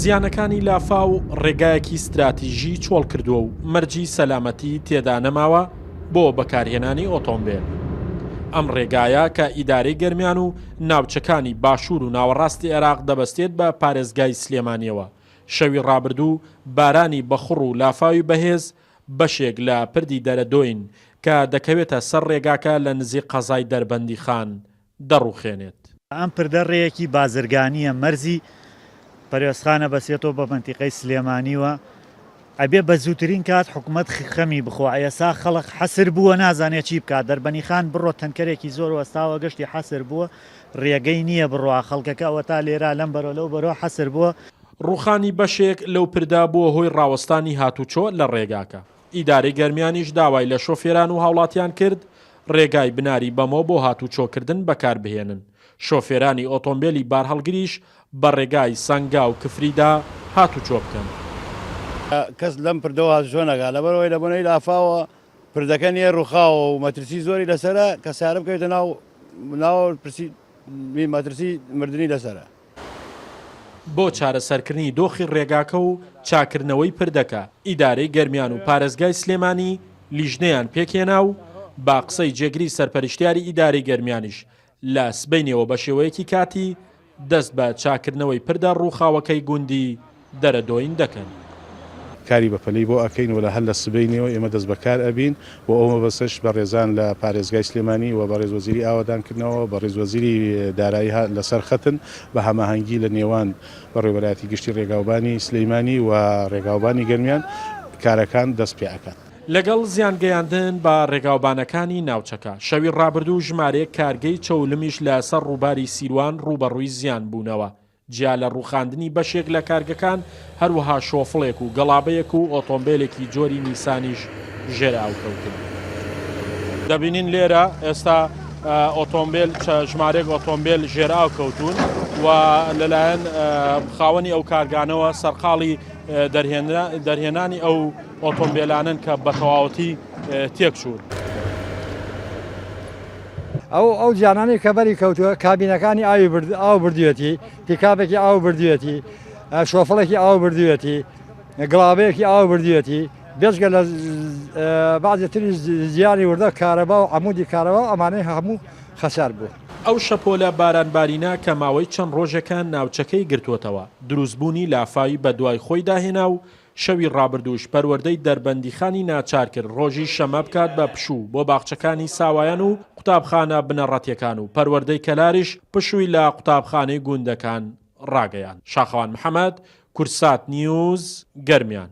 زیانەکانی لافاو ڕێگایەکی استراتیژی چۆڵ کردووە و مەرجی سەلامەتی تێدا نەماوە بۆ بەکارهێنانی ئۆتۆمبیل. ئەم ڕێگایە کە ئیدارەی گەرمیان و ناوچەکانی باشوور و ناوەڕاستی عێراق دەبەستێت بە پارێزگای سلێمانیەوە. شەوی ڕابردوو بارانی بەخوڕ و لافاوی بەهێز بەشێک لە پردی دەرەدۆین کە دەکەوێتە سەر ڕێگاکە لە نزیک قەزای دەربەندی خان دەڕوخێنێت. ئەم پردە ڕێیەکی بازرگانیە مەرزی پەروێزخانە بەسێتەوە بە منتیقەی سلێمانیوە ئەبێ بە زووترین کات حکوومەت خەمی بخۆ ئەسا خەڵق حەسر بووە نازانێت چی بکات دەربەنی خان بڕۆ تەنکەرێکی زۆر وەستاوە گەشتی حەسر بووە ڕێگەی نییە بڕوا خەڵکەکە ئەوە تا لێرا لەم بەرە لەو بەرەوە حەسر بووە. ڕوخانی بەشێک لەو پردا بووە هۆی ڕاوەستانی هاتوچۆ لە ڕێگاکە. ئیدارەی گەرمیانیش داوای لە شۆفێران و هاوڵاتیان کرد ڕێگای بناری بەمەوە بۆ هاتوچۆکردن بەکاربهێنن. شۆفێرانی ئۆتۆمبیلی بار هەڵگریش بە ڕێگای سەنگا و کفریدا هاتوچۆ بکەن. کەس لەم پردەوە هاتوچۆ نەکا لەبەرەوەی لە بنەی لافاوە پردەکە نیە ڕووخاوە و مەترسی زۆری لەسەرە کە سارە بکەوێتە ناو مەترسی مردنی لەسەرە. بۆ چارەسەرکردنی دۆخی ڕێگاکە و چاکردنەوەی پردەکە ئیدارەی گەرمیان و پارێزگای سلێمانی لیژنەیان پێکێنا و با قسەی جێگری سەرپەرشتیاری ئیدارەی گەرمیانیش لە سبەینەوە بە شێوەیەکی کاتی دەست بە چاکردنەوەی پردە ڕووخاوەکەی گوندی دەرەدۆین دەکەن. کاری بەپەلەی بۆ ئەکەین و لە هەل لە سبەینەوە ئێمە دەست بەکار ئەبین و ئەومە بەسەش بە ڕێزان لە پارێزگای سلێمانی و بە ڕێزوەزیری ئاوادانکردنەوە بە ڕێزوەزیری دارایی لەسەر خەتن بە هەماهەنگی لە نێوان بەڕێوەبەرایەتی گشتی ڕێگاوبانی سلەیمانی و ڕێگاوبانی گەرمیان کارەکان دەست پێ ئەکات. لەگەڵ زیانگەیاندن بە ڕێگاوبانەکانی ناوچەکە شەوی ڕابردوو ژمارەیە کارگەی چەولمیش لەسەر ڕووباری سیروان ڕوبەڕووی زیان بوونەوە. جیا لە ڕووخاندنی بەشێک لە کارگەکان هەروەها شۆفڵێک و گەڵابەیەک و ئۆتۆمبیلێکی جۆری نیسانیش ژێر ئاوکەوتن. دەبینین لێرە ئێستا ئۆتۆمبیل ژمارەیەک ئۆتۆمبیل ژێر ئاوکەوتون و لەلایەن خاوەنی ئەو کارگانەوە سەرقاڵی دەرهێنانی ئەو ئۆتۆمبیلانن کە بە تەواوەتی تێکچوون. ئەو جیانانی کە بەری کەوتووە کابینەکانی ئاو بردوێتی پیکاپێکی ئاو بردوێتی شۆفڵێکی ئاو بردوێتی گڵابەیەکی ئاو بردوێتی بێژگە لە بەعزی تری زیانی وردە کارەبا و عەمودی کارەبا ئەمانەی هەموو خەسار بوو. ئەو شەپۆلە بارانبارینە کە ماوەی چەند ڕۆژەکان ناوچەکەی گرتووەتەوە دروستبوونی لافاوی بە دوای خۆی داهێنا و شەوی ڕابردووش پەروەردەی دەربەندیخانی ناچار کرد ڕۆژی شەمە بکات بە پشوو بۆ باخچەکانی ساوایان و قوتابخانە بنەڕەتیەکان و پەروەردەی کەلاریش پشووی لە قوتابخانەی گوندەکان ڕاگەیان. شاخەوان محەممەد، کورسات نیوز، گەرمیان.